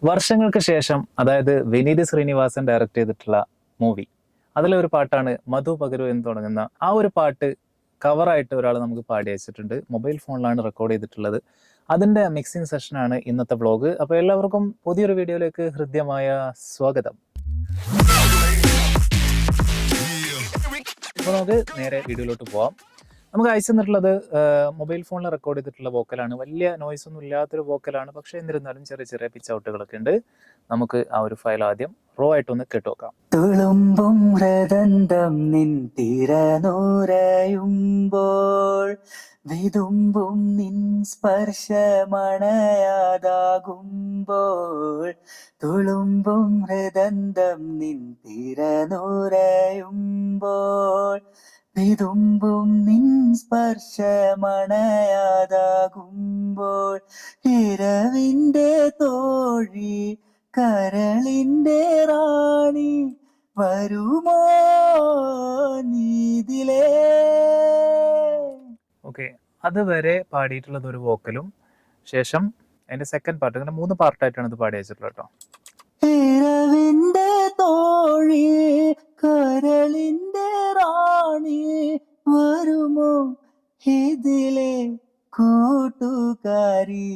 വർഷങ്ങൾക്ക് ശേഷം, അതായത് വിനീത് ശ്രീനിവാസൻ ഡയറക്ട് ചെയ്തിട്ടുള്ള മൂവി, അതിലൊരു പാട്ടാണ് മധു പകരു എന്ന് തുടങ്ങുന്ന ആ ഒരു പാട്ട് കവറായിട്ട് ഒരാൾ നമുക്ക് പാടി അയച്ചിട്ടുണ്ട്. മൊബൈൽ ഫോണിലാണ് റെക്കോർഡ് ചെയ്തിട്ടുള്ളത്. അതിന്റെ മിക്സിംഗ് സെഷനാണ് ഇന്നത്തെ വ്ളോഗ്. അപ്പോൾ എല്ലാവർക്കും പുതിയൊരു വീഡിയോയിലേക്ക് ഹൃദ്യമായ സ്വാഗതം. അപ്പോൾ നമുക്ക് നേരെ വീഡിയോയിലോട്ട് പോവാം. നമുക്ക് അയച്ചു തന്നിട്ടുള്ളത് മൊബൈൽ ഫോണിൽ റെക്കോർഡ് ചെയ്തിട്ടുള്ള വോക്കലാണ്. വലിയ നോയ്സ് ഒന്നും ഇല്ലാത്തൊരു വോക്കലാണ്, പക്ഷെ എന്നിരുന്നാലും ചെറിയ ചെറിയ പിച്ച് ഔട്ടുകളൊക്കെ ഉണ്ട്. നമുക്ക് ആ ഒരു ഫയൽ ആദ്യം റോ ആയിട്ടൊന്ന് കേട്ടുനോക്കാം. തുളുമ്പും ഹൃദന്തം നിൻ തിരനൂരയുമ്പോൾ വിതുമ്പും നിൻ സ്പർശമണയാതാകുമ്പോൾ തുളുമ്പും ഹൃദന്തം നിൻ തിരനൂരയുമ്പോൾ വിതുമ്പും നിൻ സ്പർശമണയാതാകുമ്പോൾ ഇരവിന്റെ തോഴി കരളിന്റെ റാണി വരുമോ നീതിലേ. ഓക്കെ, അതുവരെ പാടിയിട്ടുള്ളത് ഒരു വോക്കലും, ശേഷം അതിന്റെ സെക്കൻഡ് പാർട്ട്, ഇങ്ങനെ 3 പാർട്ടായിട്ടാണ് ഇത് പാടി വെച്ചിട്ടുള്ളത് കേട്ടോ. ഇരവിന്റെ തോഴി കരളിന്റെ റാണി വരുമോ ഇതിലെ കൂട്ടുകാരി.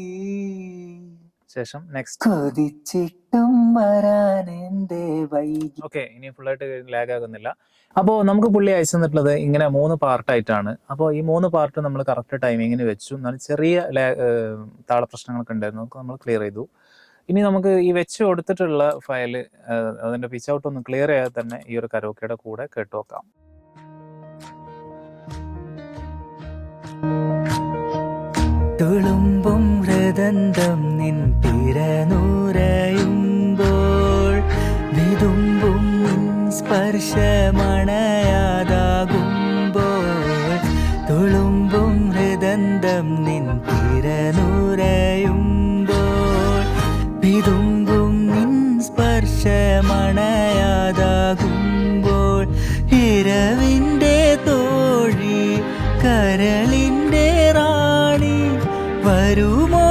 ശേഷം നെക്സ്റ്റ്. കൊതിച്ചിട്ടും വരാൻ എന്തേ വൈകി. ഓക്കെ, ഇനി ഫുള്ളായിട്ട് ലാഗ് ആകുന്നില്ല. അപ്പോൾ നമുക്ക് പുള്ളി അയച്ചു തന്നിട്ടുള്ളത് ഇങ്ങനെ 3 പാർട്ടായിട്ടാണ്. അപ്പോൾ ഈ 3 പാർട്ട് നമ്മൾ കറക്റ്റ് ടൈമിങ്ങിന് വെച്ചു. എന്നാലും ചെറിയ താള പ്രശ്നങ്ങളൊക്കെ ഉണ്ടായിരുന്നു, നമ്മൾ ക്ലിയർ ചെയ്തു. ഇനി നമുക്ക് ഈ വെച്ച് കൊടുത്തിട്ടുള്ള ഫയല്, അതിന്റെ പിച്ച് ഔട്ട് ഒന്ന് ക്ലിയർ ചെയ്യാതെ തന്നെ ഈ ഒരു കരോക്കയുടെ കൂടെ കേട്ടുവെക്കാം. തുളുമ്പും ഹൃദന്തം നിൻ തിരനൂരയുമ്പോൾ വിതുമ്പും നിൻ സ്പർശമണയാതാകുമ്പോൾ തുളുമ്പും ഹൃദന്തം നിൻ തിരനൂരയുമ്പോൾ വിതുമ്പും നിൻ സ്പർശമണയാതാകുമ്പോൾ ഇരവിന്റെ തോഴി കരളിന്റെ റാണി വരുമോ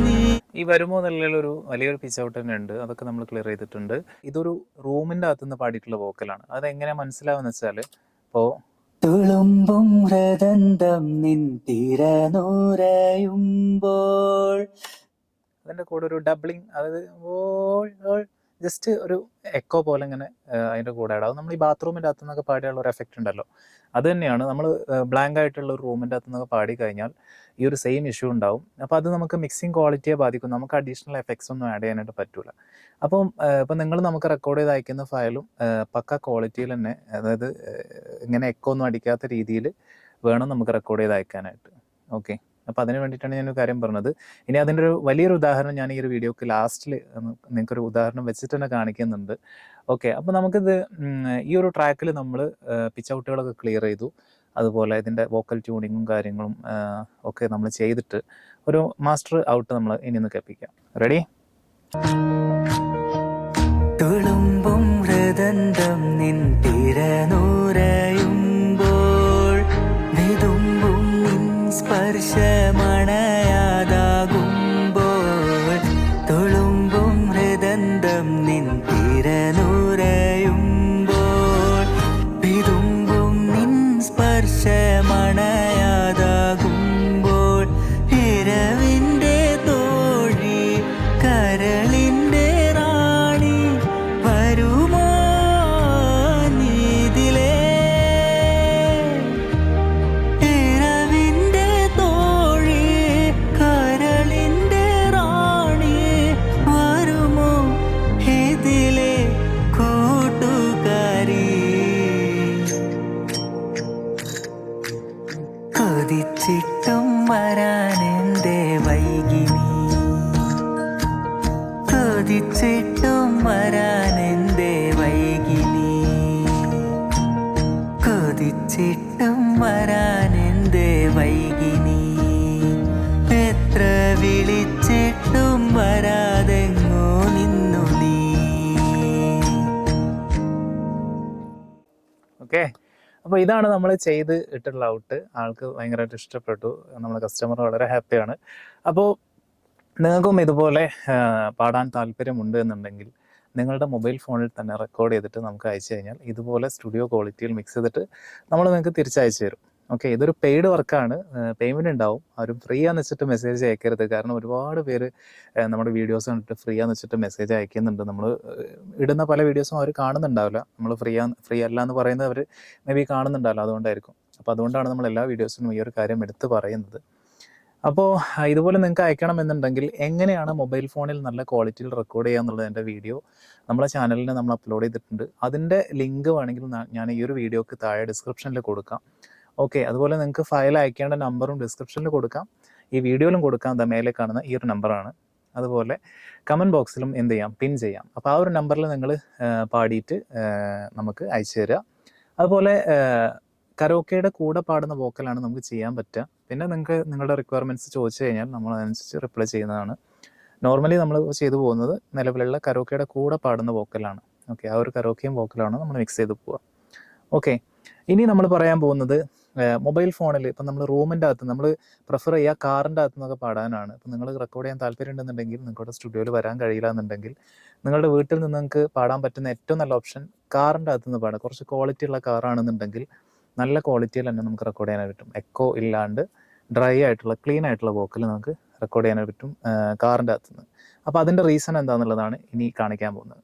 നീ. ഈ വരുമോ എന്നുള്ളൊരു വലിയൊരു പിച്ച് ഔട്ട് തന്നെ ഉണ്ട്, അതൊക്കെ നമ്മൾ ക്ലിയർ ചെയ്തിട്ടുണ്ട്. ഇതൊരു റൂമിന്റെ അകത്തുനിന്ന് പാടിയിട്ടുള്ള വോക്കലാണ്. അതെങ്ങനെ മനസ്സിലാവുന്ന വെച്ചാല്, ഇപ്പോ തുളുമ്പും ഹൃദന്തം നിൻ തിരനൂരയുമ്പോൾ അതിന്റെ കൂടെ ഒരു ഡബ്ലിങ്, അതായത് ജസ്റ്റ് ഒരു എക്കോ പോലെ ഇങ്ങനെ അതിന്റെ കൂടെ ഇടാവും. നമ്മൾ ഈ ബാത്റൂമിന്റെ അകത്തു നിന്നൊക്കെ പാടിയുള്ള ഒരു എഫക്റ്റ് ഉണ്ടല്ലോ, അത് തന്നെയാണ്. നമ്മൾ ബ്ലാങ്ക് ആയിട്ടുള്ള ഒരു റൂമിന്റെ അകത്തു നിന്നൊക്കെ പാടി കഴിഞ്ഞാൽ ഈ ഒരു സെയിം ഇഷ്യൂ ഉണ്ടാവും. അപ്പോൾ അത് നമുക്ക് മിക്സിംഗ് ക്വാളിറ്റിയെ ബാധിക്കും. നമുക്ക് അഡീഷണൽ എഫക്ട്സ് ഒന്നും ആഡ് ചെയ്യാനായിട്ട് പറ്റൂല. അപ്പം ഇപ്പം നിങ്ങൾ നമുക്ക് റെക്കോർഡ് ചെയ്ത് അയക്കുന്ന ഫയലും പക്ക ക്വാളിറ്റിയിൽ തന്നെ, അതായത് ഇങ്ങനെ എക്കോ ഒന്നും അടിക്കാത്ത രീതിയിൽ വേണം നമുക്ക് റെക്കോർഡ് ചെയ്ത് അയക്കാനായിട്ട്. ഓക്കെ, അപ്പോൾ അതിന് വേണ്ടിയിട്ടാണ് ഞാനൊരു കാര്യം പറഞ്ഞത്. ഇനി അതിൻ്റെ ഒരു വലിയൊരു ഉദാഹരണം ഞാൻ ഈ ഒരു വീഡിയോക്ക് ലാസ്റ്റിൽ നിങ്ങൾക്കൊരു ഉദാഹരണം വെച്ചിട്ട് തന്നെ കാണിക്കുന്നുണ്ട്. ഓക്കെ, അപ്പോൾ നമുക്കിത് ഈ ഒരു ട്രാക്കിൽ നമ്മൾ പിച്ച് ഔട്ടുകളൊക്കെ ക്ലിയർ ചെയ്തു. അതുപോലെ ഇതിൻ്റെ വോക്കൽ ട്യൂണിങ്ങും കാര്യങ്ങളും ഒക്കെ നമ്മൾ ചെയ്തിട്ട് ഒരു മാസ്റ്റർ ഔട്ട് നമ്മൾ ഇനി ഒന്ന് കേൾപ്പിക്കാം. റെഡി? തുളുമ്പും ഹൃദന്തം നിൻ തിരനൂരയുമ്പോൾ വിതുമ്പും നിൻ സ്പർശമണയാതാകുമ്പോൾ തുളുമ്പും ഹൃദന്തം നിൻ തിരനൂരയുമ്പോൾ വിതുമ്പും നിൻ സ്പർശമണയാതാകുമ്പോൾ ഇരവിന്റെ തോഴി കരളിന്റെ റാണി വരുമോ നീതിലേ. ഇരവിന്റെ തോഴി കരളിന്റെ റാണി വരുമോ ഇതിലെ കൂട്ടുകാരി. കൊതിച്ചിട്ടും വരാൻ എന്തേ വൈകി നീ. കൊതിച്ചിട്ടും വരാൻ എന്തേ വൈകി നീ. കൊതിച്ചിട്ടും വരാൻ എന്തേ വൈകി നീ. എത്ര വിളിച്ചിട്ടും വരാതെങ്ങോ നിന്നു നീ. ഓക്കെ, അപ്പോൾ ഇതാണ് നമ്മൾ ചെയ്ത് ഇട്ടുള്ള ഔട്ട്. ആൾക്ക് ഭയങ്കരമായിട്ട് ഇഷ്ടപ്പെട്ടു, നമ്മുടെ കസ്റ്റമർ വളരെ ഹാപ്പിയാണ്. അപ്പോൾ നിങ്ങൾക്കും ഇതുപോലെ പാടാൻ താല്പര്യമുണ്ട് എന്നുണ്ടെങ്കിൽ നിങ്ങളുടെ മൊബൈൽ ഫോണിൽ തന്നെ റെക്കോർഡ് ചെയ്തിട്ട് നമുക്ക് അയച്ചു കഴിഞ്ഞാൽ ഇതുപോലെ സ്റ്റുഡിയോ ക്വാളിറ്റിയിൽ മിക്സ് ചെയ്തിട്ട് നമ്മൾ നിങ്ങൾക്ക് തിരിച്ചയച്ചു തരും. ഓക്കെ, ഇതൊരു പെയ്ഡ് വർക്കാണ്, പേയ്മെൻറ്റ് ഉണ്ടാവും. ആരും ഫ്രീ ആണെന്ന് വെച്ചിട്ട് മെസ്സേജ് അയക്കരുത്. കാരണം ഒരുപാട് പേര് നമ്മുടെ വീഡിയോസ് കണ്ടിട്ട് ഫ്രീ ആണെന്ന് വെച്ചിട്ട് മെസ്സേജ് അയക്കുന്നുണ്ട്. നമ്മൾ ഇടുന്ന പല വീഡിയോസും അവർ കാണുന്നുണ്ടാവില്ല. നമ്മൾ ഫ്രീ അല്ല എന്ന് പറയുന്നത് അവർ മേ ബി കാണുന്നുണ്ടാവില്ല, അതുകൊണ്ടായിരിക്കും. അപ്പോൾ അതുകൊണ്ടാണ് നമ്മൾ എല്ലാ വീഡിയോസിനും ഈ ഒരു കാര്യം എടുത്ത് പറയുന്നത്. അപ്പോൾ ഇതുപോലെ നിങ്ങൾക്ക് അയക്കണം എന്നുണ്ടെങ്കിൽ എങ്ങനെയാണ് മൊബൈൽ ഫോണിൽ നല്ല ക്വാളിറ്റിയിൽ റെക്കോർഡ് ചെയ്യുക എന്നുള്ളത് എൻ്റെ വീഡിയോ നമ്മളെ ചാനലിൽ നമ്മൾ അപ്ലോഡ് ചെയ്തിട്ടുണ്ട്. അതിൻ്റെ ലിങ്ക് വേണമെങ്കിൽ ഞാൻ ഈ ഒരു വീഡിയോക്ക് താഴെ ഡിസ്ക്രിപ്ഷനിൽ കൊടുക്കാം. ഓക്കെ, അതുപോലെ നിങ്ങൾക്ക് ഫയൽ അയക്കേണ്ട നമ്പറും ഡിസ്ക്രിപ്ഷനിൽ കൊടുക്കാം, ഈ വീഡിയോയിലും കൊടുക്കാം. ദ മേലെ കാണുന്ന ഈ ഒരു നമ്പറാണ്. അതുപോലെ കമൻറ്റ് ബോക്സിലും എന്ത് ചെയ്യാം, പിൻ ചെയ്യാം. അപ്പോൾ ആ ഒരു നമ്പറിൽ നിങ്ങൾ പാടിയിട്ട് നമുക്ക് അയച്ചു തരിക. അതുപോലെ കരോക്കയുടെ കൂടെ പാടുന്ന വോക്കലാണ് നമുക്ക് ചെയ്യാൻ പറ്റുക. പിന്നെ നിങ്ങൾക്ക് നിങ്ങളുടെ റിക്വയർമെൻറ്റ്സ് ചോദിച്ചു കഴിഞ്ഞാൽ നമ്മൾ അതനുസരിച്ച് റിപ്ലൈ ചെയ്യുന്നതാണ്. നോർമലി നമ്മൾ ചെയ്തു പോകുന്നത് നിലവിലുള്ള കരോക്കയുടെ കൂടെ പാടുന്ന വോക്കലാണ്. ഓക്കെ, ആ ഒരു കരോക്കയും വോക്കലാണ് നമ്മൾ മിക്സ് ചെയ്ത് പോവുക. ഓക്കെ, ഇനി നമ്മൾ പറയാൻ പോകുന്നത് മൊബൈൽ ഫോണിൽ ഇപ്പം നമ്മൾ റൂമിൻ്റെ അകത്ത് നമ്മൾ പ്രിഫർ ചെയ്യുക കാറിൻ്റെ അകത്ത് നിന്നൊക്കെ പാടാനാണ്. ഇപ്പം നിങ്ങൾ റെക്കോർഡ് ചെയ്യാൻ താല്പര്യം ഉണ്ടെന്നുണ്ടെങ്കിൽ, നിങ്ങളുടെ സ്റ്റുഡിയോയിൽ വരാൻ കഴിയില്ല എന്നുണ്ടെങ്കിൽ, നിങ്ങളുടെ വീട്ടിൽ നിന്ന് നിങ്ങൾക്ക് പാടാൻ പറ്റുന്ന ഏറ്റവും നല്ല ഓപ്ഷൻ കാറിൻ്റെ അകത്ത് നിന്ന് പാടാം. കുറച്ച് ക്വാളിറ്റി ഉള്ള കാറാണെന്നുണ്ടെങ്കിൽ നല്ല ക്വാളിറ്റിയിൽ തന്നെ നമുക്ക് റെക്കോർഡ് ചെയ്യാനായിട്ട് പറ്റും. എക്കോ ഇല്ലാണ്ട് ഡ്രൈ ആയിട്ടുള്ള ക്ലീൻ ആയിട്ടുള്ള വോക്കൽ നമുക്ക് റെക്കോർഡ് ചെയ്യാനായിട്ട് പറ്റും കാറിൻ്റെ അകത്ത് നിന്ന്. അപ്പോൾ അതിൻ്റെ റീസൺ എന്താണെന്നുള്ളതാണ് ഇനി കാണിക്കാൻ പോകുന്നത്.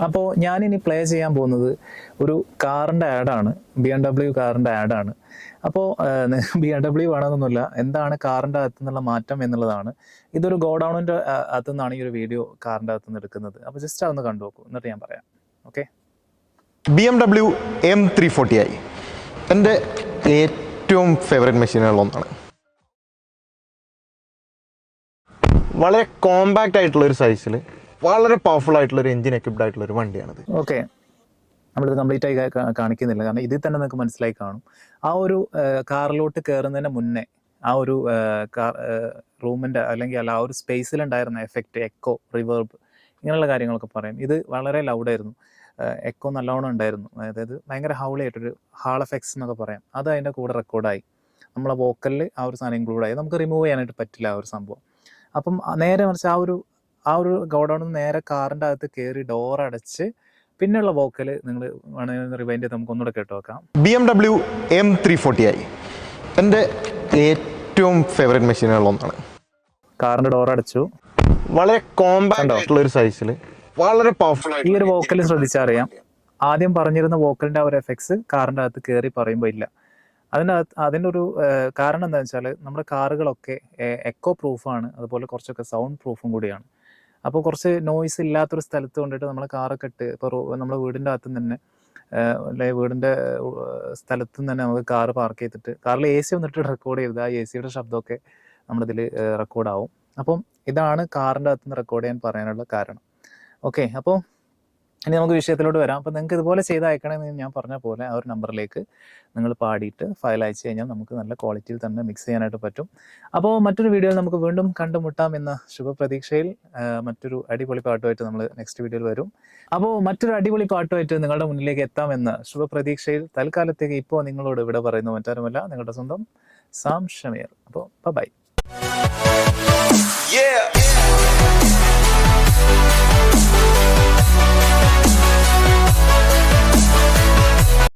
അപ്പോൾ ഞാനിനി പ്ലേ ചെയ്യാൻ പോകുന്നത് ഒരു കാറിൻ്റെ ആഡാണ്, BMW കാറിൻ്റെ ആഡാണ്. അപ്പോൾ BMW വേണമെന്നൊന്നുമില്ല, എന്താണ് കാറിൻ്റെ അകത്തു നിന്നുള്ള മാറ്റം എന്നുള്ളതാണ്. ഇതൊരു ഗോഡൗണിൻ്റെ അകത്തു നിന്നാണ് ഈ ഒരു വീഡിയോ കാറിൻ്റെ അകത്തു നിന്ന് എടുക്കുന്നത്. അപ്പോൾ ജസ്റ്റ് അതൊന്ന് കണ്ടു നോക്കൂ, എന്നിട്ട് ഞാൻ പറയാം. ഓക്കെ, BMW M340i എൻ്റെ ഏറ്റവും ഫേവറേറ്റ് മെഷീനുകളിലൊന്നാണ്. വളരെ കോമ്പാക്റ്റ് ആയിട്ടുള്ള ഒരു സൈസിൽ വളരെ പവർഫുൾ ആയിട്ടുള്ള ഒരു എഞ്ചിൻ എക്വിപ്ഡ് ആയിട്ടുള്ള ഒരു വണ്ടിയാണിത്. ഓക്കെ, നമ്മളിത് കംപ്ലീറ്റ് ആയി കാണിക്കുന്നില്ല, കാരണം ഇതിൽ തന്നെ നിങ്ങൾക്ക് മനസ്സിലായി കാണും. ആ ഒരു കാറിലോട്ട് കയറുന്നതിന് മുന്നേ ആ ഒരു റൂമിൻ്റെ അല്ലെങ്കിൽ ആ ഒരു സ്പേസിലുണ്ടായിരുന്ന എഫക്റ്റ്, എക്കോ, റിവേർബ്, ഇങ്ങനെയുള്ള കാര്യങ്ങളൊക്കെ പറയും. ഇത് വളരെ ലൗഡായിരുന്നു, എക്കോ നല്ലോണം ഉണ്ടായിരുന്നു. അതായത് ഭയങ്കര ഹൗളായിട്ടൊരു ഹാൾ എഫക്ട്സ് എന്നൊക്കെ പറയാം. അത് അതിൻ്റെ കൂടെ റെക്കോർഡായി. നമ്മളെ വോക്കലിൽ ആ ഒരു സാധനം ഇൻക്ലൂഡായി. നമുക്ക് റിമൂവ് ചെയ്യാനായിട്ട് പറ്റില്ല ആ ഒരു സംഭവം. അപ്പം നേരെ മറിച്ച് ആ ഒരു ഗോഡൗണിൽ നിന്ന് നേരെ കാറിൻ്റെ അകത്ത് കയറി ഡോർ അടച്ച് പിന്നെയുള്ള വോക്കൽ നിങ്ങൾ വേണമെങ്കിൽ റിവൈൻഡ് ചെയ്ത് നമുക്ക് ഒന്നുകൂടെ കേട്ട് നോക്കാം. BMW M340i എൻ്റെ ഏറ്റവും ഫേവറേറ്റ് മെഷീനുകളിലൊന്നാണ്. കാറിൻ്റെ ഡോർ അടച്ചു, വളരെ കോമ്പാക്റ്റ് ആയിട്ടുള്ള ഒരു സൈസിൽ വളരെ പവർഫുൾ. ഈ ഒരു വോക്കൽ ശ്രദ്ധിച്ചറിയാം, ആദ്യം പറഞ്ഞിരുന്ന വോക്കലിൻ്റെ ആ ഒരു എഫക്ട്സ് കാറിൻ്റെ അകത്ത് കയറി പറയുമ്പോൾ ഇല്ല. അതിൻ്റെ ഒരു കാരണം എന്താണെന്ന് വെച്ചാൽ നമ്മുടെ കാറുകളൊക്കെ എക്കോ പ്രൂഫാണ്, അതുപോലെ കുറച്ചൊക്കെ സൗണ്ട് പ്രൂഫും കൂടിയാണ്. അപ്പോൾ കുറച്ച് നോയ്സ് ഇല്ലാത്തൊരു സ്ഥലത്ത് കൊണ്ടിട്ട് നമ്മളെ കാറൊക്കെ ഇട്ട്, ഇപ്പോൾ നമ്മുടെ വീടിൻ്റെ അകത്ത് തന്നെ അല്ലെങ്കിൽ വീടിൻ്റെ സ്ഥലത്ത് നിന്ന് തന്നെ നമുക്ക് കാറ് പാർക്ക് ചെയ്തിട്ട് കാറിൽ AC വന്നിട്ട് റെക്കോർഡ് ചെയ്ത് ആ ACയുടെ ശബ്ദമൊക്കെ നമ്മുടെ ഇതിൽ റെക്കോർഡാവും. അപ്പം ഇതാണ് കാറിൻ്റെ അകത്ത് നിന്ന് റെക്കോർഡ് ചെയ്യാൻ പറയാനുള്ള കാരണം. ഓക്കെ, അപ്പോൾ ഇനി നമുക്ക് വിഷയത്തിലോട്ട് വരാം. അപ്പോൾ നിങ്ങൾക്ക് ഇതുപോലെ ചെയ്ത് അയക്കണമെന്ന് ഞാൻ പറഞ്ഞ പോലെ ആ ഒരു നമ്പറിലേക്ക് നിങ്ങൾ പാടിയിട്ട് ഫയൽ അയച്ചു കഴിഞ്ഞാൽ നമുക്ക് നല്ല ക്വാളിറ്റിയിൽ തന്നെ മിക്സ് ചെയ്യാനായിട്ട് പറ്റും. അപ്പോൾ മറ്റൊരു വീഡിയോയിൽ നമുക്ക് വീണ്ടും കണ്ടുമുട്ടാം എന്ന ശുഭപ്രതീക്ഷയിൽ മറ്റൊരു അടിപൊളി പാട്ടുമായിട്ട് നമ്മൾ നെക്സ്റ്റ് വീഡിയോയിൽ വരും. അപ്പോൾ മറ്റൊരു അടിപൊളി പാട്ടുമായിട്ട് നിങ്ങളുടെ മുന്നിലേക്ക് എത്താമെന്ന ശുഭപ്രതീക്ഷയിൽ തൽക്കാലത്തേക്ക് ഇപ്പോൾ നിങ്ങളോട് ഇവിടെ പറയുന്നു മറ്റാരുമല്ല, നിങ്ങളുടെ സ്വന്തം സാം ഷമീർ. അപ്പോൾ ബൈ.